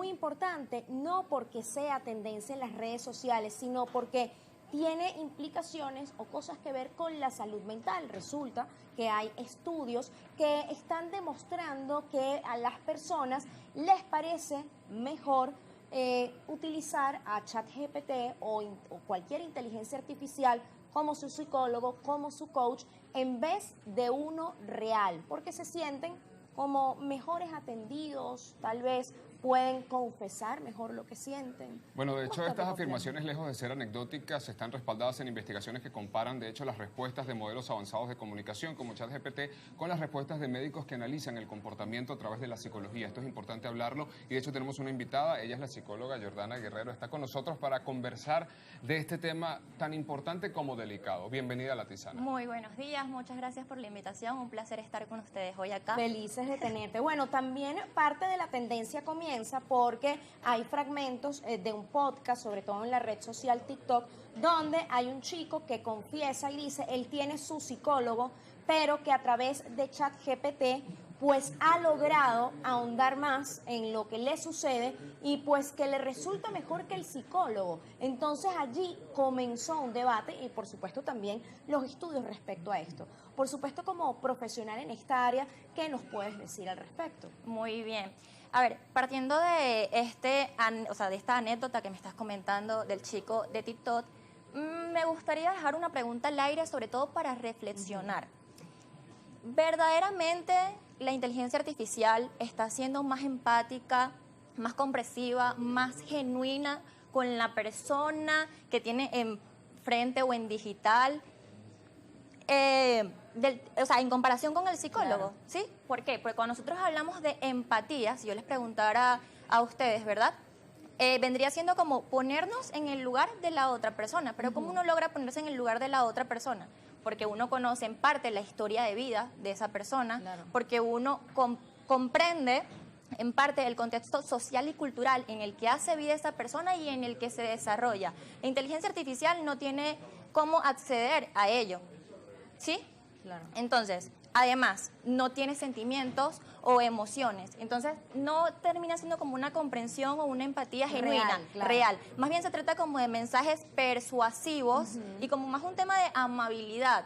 muy importante, no porque sea tendencia en las redes sociales, sino porque tiene implicaciones o cosas que ver con la salud mental. Resulta que hay estudios que están demostrando que a las personas les parece mejor utilizar a ChatGPT o cualquier inteligencia artificial como su psicólogo, como su coach, en vez de uno real, porque se sienten como mejores atendidos, tal vez pueden confesar mejor lo que sienten. Bueno, de hecho, Bastante estas complejo. afirmaciones, lejos de ser anecdóticas, están respaldadas en investigaciones que comparan, de hecho, las respuestas de modelos avanzados de comunicación como ChatGPT con las respuestas de médicos que analizan el comportamiento a través de la psicología. Esto es importante hablarlo y, de hecho, tenemos una invitada. Ella es la psicóloga Jordana Guerrero. Está con nosotros para conversar de este tema tan importante como delicado. Bienvenida a La Tisana. Muy buenos días, muchas gracias por la invitación. Un placer estar con ustedes hoy acá. Felices de tenerte. Bueno, también parte de la tendencia comienza porque hay fragmentos de un podcast, sobre todo en la red social TikTok, donde hay un chico que confiesa y dice, él tiene su psicólogo, pero que a través de ChatGPT pues ha logrado ahondar más en lo que le sucede y pues que le resulta mejor que el psicólogo. Entonces allí comenzó un debate y por supuesto también los estudios respecto a esto. Por supuesto, como profesional en esta área, ¿qué nos puedes decir al respecto? Muy bien. A ver, partiendo de de esta anécdota que me estás comentando del chico de TikTok, me gustaría dejar una pregunta al aire, sobre todo para reflexionar. ¿Verdaderamente la inteligencia artificial está siendo más empática, más comprensiva, más genuina con la persona que tiene enfrente o en digital? En comparación con el psicólogo, Claro. ¿sí? ¿Por qué? Porque cuando nosotros hablamos de empatía, si yo les preguntara a ustedes, ¿verdad? Vendría siendo como ponernos en el lugar de la otra persona. Pero ¿cómo uno logra ponerse en el lugar de la otra persona? Porque uno conoce en parte la historia de vida de esa persona, Claro. porque uno comprende en parte el contexto social y cultural en el que hace vida esa persona y en el que se desarrolla. La inteligencia artificial no tiene cómo acceder a ello, ¿sí? Claro. Entonces, además, no tiene sentimientos o emociones. Entonces, no termina siendo como una comprensión o una empatía genuina, Claro. real. Más bien se trata como de mensajes persuasivos y como más un tema de amabilidad.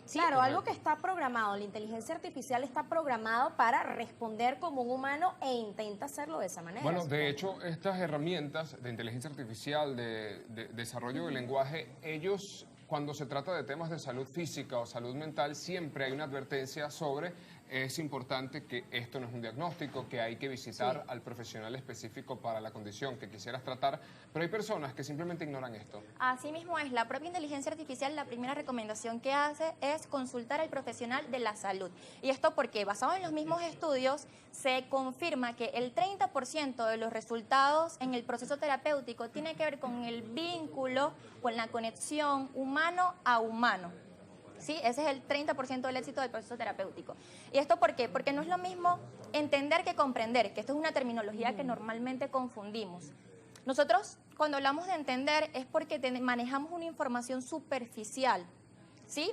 ¿Sí? Claro, algo que está programado, la inteligencia artificial está programado para responder como un humano e intenta hacerlo de esa manera. Bueno, de supongo. hecho, estas herramientas de inteligencia artificial, de desarrollo del lenguaje, ellos, cuando se trata de temas de salud física o salud mental, siempre hay una advertencia sobre es importante que esto no es un diagnóstico, que hay que visitar al profesional específico para la condición que quisieras tratar, pero hay personas que simplemente ignoran esto. Así mismo es, la propia inteligencia artificial, la primera recomendación que hace es consultar al profesional de la salud. Y esto porque, basado en los mismos estudios, se confirma que el 30% de los resultados en el proceso terapéutico tiene que ver con el vínculo, con la conexión humano a humano. ¿Sí? Ese es el 30% del éxito del proceso terapéutico. ¿Y esto por qué? Porque no es lo mismo entender que comprender, que esto es una terminología que normalmente confundimos. Nosotros, cuando hablamos de entender, es porque manejamos una información superficial, ¿sí?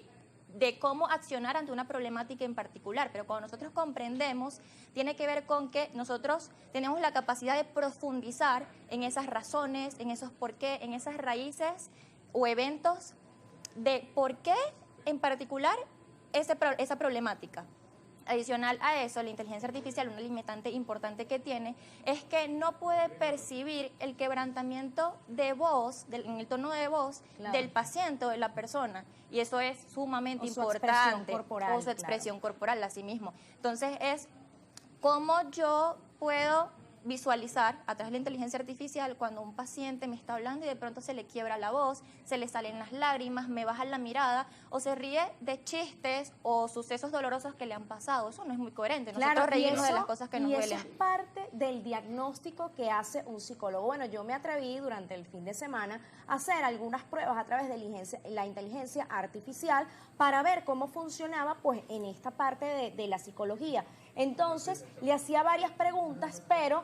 De cómo accionar ante una problemática en particular, pero cuando nosotros comprendemos, tiene que ver con que nosotros tenemos la capacidad de profundizar en esas razones, en esos por qué, en esas raíces o eventos de por qué en particular esa problemática. Adicional a eso, la inteligencia artificial, una limitante importante que tiene, es que no puede percibir el quebrantamiento de voz, en el tono de voz, Claro. del paciente o de la persona. Y eso es sumamente O su importante. expresión corporal, O su expresión corporal, así mismo. Entonces, es cómo yo puedo visualizar a través de la inteligencia artificial cuando un paciente me está hablando y de pronto se le quiebra la voz, se le salen las lágrimas, me baja la mirada o se ríe de chistes o sucesos dolorosos que le han pasado. Eso no es muy coherente. Nosotros Claro, reírnos de las cosas que nos y duelen. eso es parte del diagnóstico que hace un psicólogo. Bueno, yo me atreví durante el fin de semana a hacer algunas pruebas a través de la inteligencia artificial para ver cómo funcionaba pues en esta parte de la psicología. Entonces, le hacía varias preguntas, pero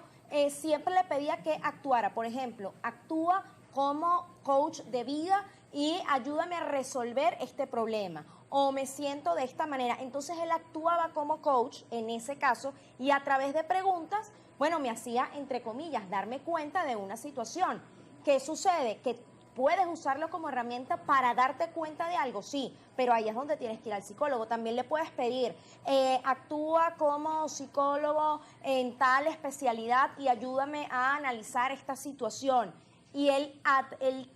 siempre le pedía que actuara. Por ejemplo, actúa como coach de vida y ayúdame a resolver este problema. O me siento de esta manera. Entonces, él actuaba como coach en ese caso y a través de preguntas bueno, me hacía, entre comillas, darme cuenta de una situación. ¿Qué sucede? Que puedes usarlo como herramienta para darte cuenta de algo, sí, pero ahí es donde tienes que ir al psicólogo. También le puedes pedir, actúa como psicólogo en tal especialidad y ayúdame a analizar esta situación. Y él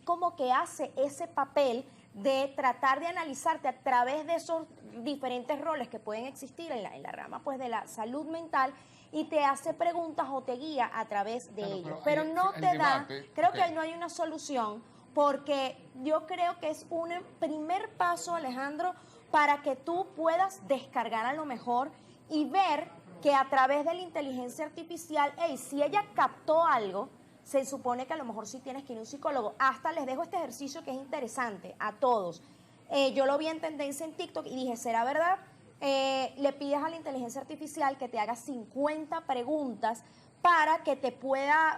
como que hace ese papel de tratar de analizarte a través de esos diferentes roles que pueden existir en la rama pues de la salud mental, y te hace preguntas o te guía a través de ellos. Pero no te da, creo que no hay una solución, porque yo creo que es un primer paso, Alejandro, para que tú puedas descargar a lo mejor y ver que a través de la inteligencia artificial, si ella captó algo, se supone que a lo mejor sí tienes que ir a un psicólogo. Hasta les dejo este ejercicio que es interesante a todos. Yo lo vi en tendencia en TikTok y dije, ¿será verdad? Le pides a la inteligencia artificial que te haga 50 preguntas para que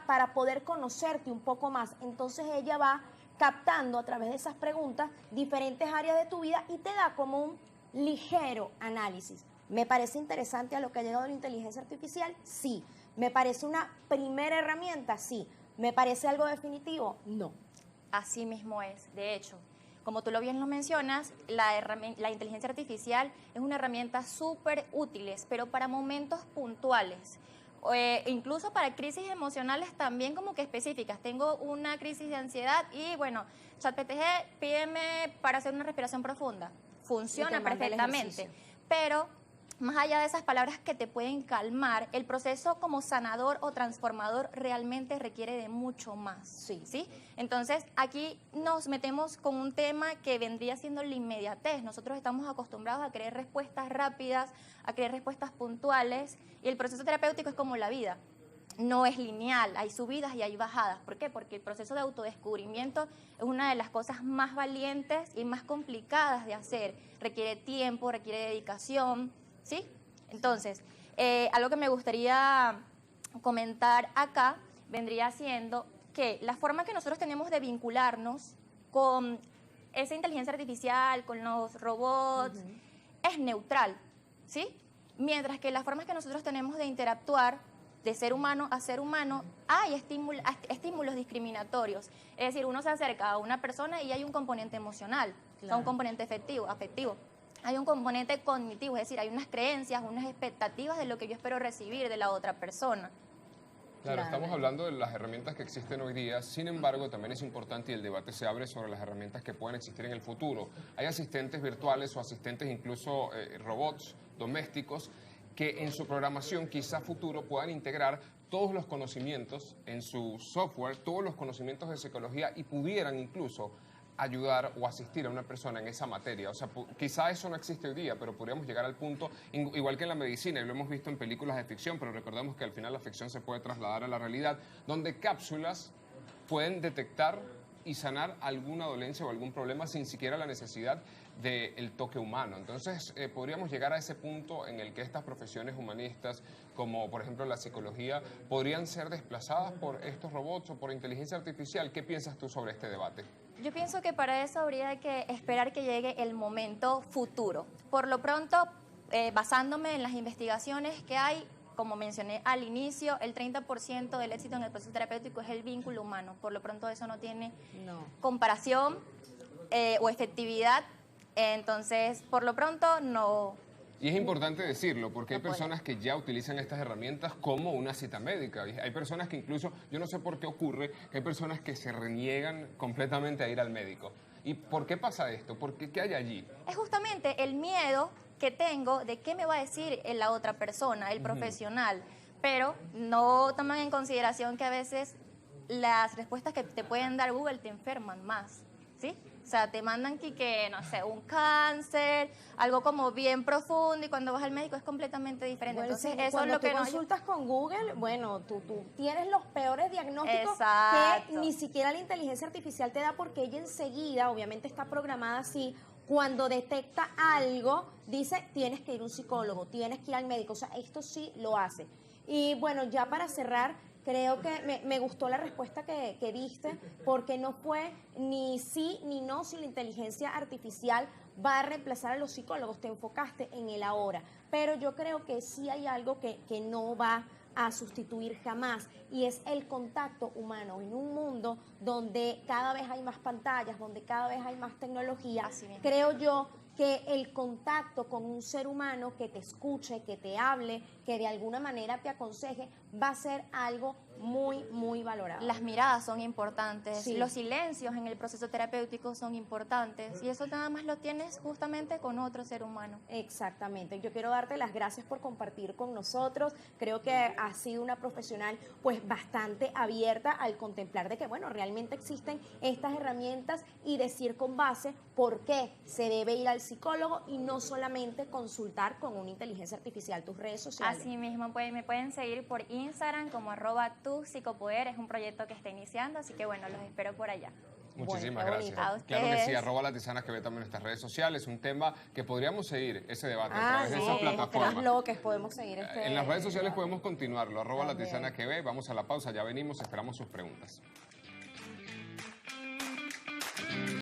para poder conocerte un poco más. Entonces ella va captando a través de esas preguntas diferentes áreas de tu vida y te da como un ligero análisis. ¿Me parece interesante a lo que ha llegado la inteligencia artificial? Sí. ¿Me parece una primera herramienta? Sí. ¿Me parece algo definitivo? No. Así mismo es. De hecho, como tú lo bien lo mencionas, la inteligencia artificial es una herramienta súper útil, pero para momentos puntuales. Incluso para crisis emocionales también como que específicas. Tengo una crisis de ansiedad y bueno, ChatGPT, pídeme para hacer una respiración profunda. Funciona perfectamente, pero más allá de esas palabras que te pueden calmar, el proceso como sanador o transformador realmente requiere de mucho más. ¿Sí? Entonces, aquí nos metemos con un tema que vendría siendo la inmediatez. Nosotros estamos acostumbrados a querer respuestas rápidas, a querer respuestas puntuales, y el proceso terapéutico es como la vida. No es lineal, hay subidas y hay bajadas. ¿Por qué? Porque el proceso de autodescubrimiento es una de las cosas más valientes y más complicadas de hacer. Requiere tiempo, requiere dedicación, ¿sí? Entonces, algo que me gustaría comentar acá vendría siendo que la forma que nosotros tenemos de vincularnos con esa inteligencia artificial, con los robots, es neutral, ¿sí? Mientras que las formas que nosotros tenemos de interactuar de ser humano a ser humano, hay estímulos discriminatorios. Es decir, uno se acerca a una persona y hay un componente emocional, un componente afectivo. Hay un componente cognitivo, es decir, hay unas creencias, unas expectativas de lo que yo espero recibir de la otra persona. Claro, estamos hablando de las herramientas que existen hoy día, sin embargo, también es importante y el debate se abre sobre las herramientas que pueden existir en el futuro. Hay asistentes virtuales o asistentes incluso robots domésticos que en su programación, quizá futuro, puedan integrar todos los conocimientos en su software, todos los conocimientos de psicología y pudieran incluso ayudar o asistir a una persona en esa materia. O sea, quizá eso no existe hoy día, pero podríamos llegar al punto, igual que en la medicina, y lo hemos visto en películas de ficción, pero recordemos que al final la ficción se puede trasladar a la realidad, donde cápsulas pueden detectar y sanar alguna dolencia o algún problema sin siquiera la necesidad del toque humano. Entonces, podríamos llegar a ese punto en el que estas profesiones humanistas, como por ejemplo la psicología, podrían ser desplazadas por estos robots o por inteligencia artificial. ¿Qué piensas tú sobre este debate? Yo pienso que para eso habría que esperar que llegue el momento futuro. Por lo pronto, basándome en las investigaciones que hay, como mencioné al inicio, el 30% del éxito en el proceso terapéutico es el vínculo humano. Por lo pronto eso no tiene comparación o efectividad. Entonces, por lo pronto, no. Y es importante decirlo, porque hay personas que ya utilizan estas herramientas como una cita médica. Hay personas que incluso, yo no sé por qué ocurre, que hay personas que se reniegan completamente a ir al médico. ¿Y por qué pasa esto? ¿Qué hay allí? Es justamente el miedo que tengo de qué me va a decir la otra persona, el profesional. Pero no toman en consideración que a veces las respuestas que te pueden dar Google te enferman más, ¿sí? O sea, te mandan que, no sé, un cáncer, algo como bien profundo, y cuando vas al médico es completamente diferente. Bueno, entonces, sí, eso cuando es lo que tú consultas con Google, bueno, tú tienes los peores diagnósticos que ni siquiera la inteligencia artificial te da, porque ella enseguida, obviamente está programada así, cuando detecta algo, dice, tienes que ir a un psicólogo, tienes que ir al médico. O sea, esto sí lo hace. Y bueno, ya para cerrar, creo que me gustó la respuesta que diste, porque no fue ni sí ni no si la inteligencia artificial va a reemplazar a los psicólogos. Te enfocaste en el ahora. Pero yo creo que sí hay algo que no va a sustituir jamás, y es el contacto humano en un mundo donde cada vez hay más pantallas, donde cada vez hay más tecnología. Así mismo. Creo yo que el contacto con un ser humano que te escuche, que te hable, que de alguna manera te aconseje, va a ser algo muy, muy valorado. Las miradas son importantes, Sí. los silencios en el proceso terapéutico son importantes y eso nada más lo tienes justamente con otro ser humano. Exactamente. Yo quiero darte las gracias por compartir con nosotros. Creo que has sido una profesional pues bastante abierta al contemplar de que, bueno, realmente existen estas herramientas y decir con base por qué se debe ir al psicólogo y no solamente consultar con una inteligencia artificial. Tus redes sociales. Así mismo, pues, me pueden seguir por Instagram como @tupsicopoder, es un proyecto que está iniciando, así que bueno, los espero por allá. Muchísimas Bueno, qué gracias. bonito. A Claro que sí, ustedes. @La Tisana que ve también en nuestras redes sociales, un tema que podríamos seguir ese debate a Ah, través de sí, esas las plataformas. loques podemos seguir este En las redes sociales podemos continuarlo, @La También. Tisana que ve, vamos a la pausa, ya venimos, esperamos sus preguntas.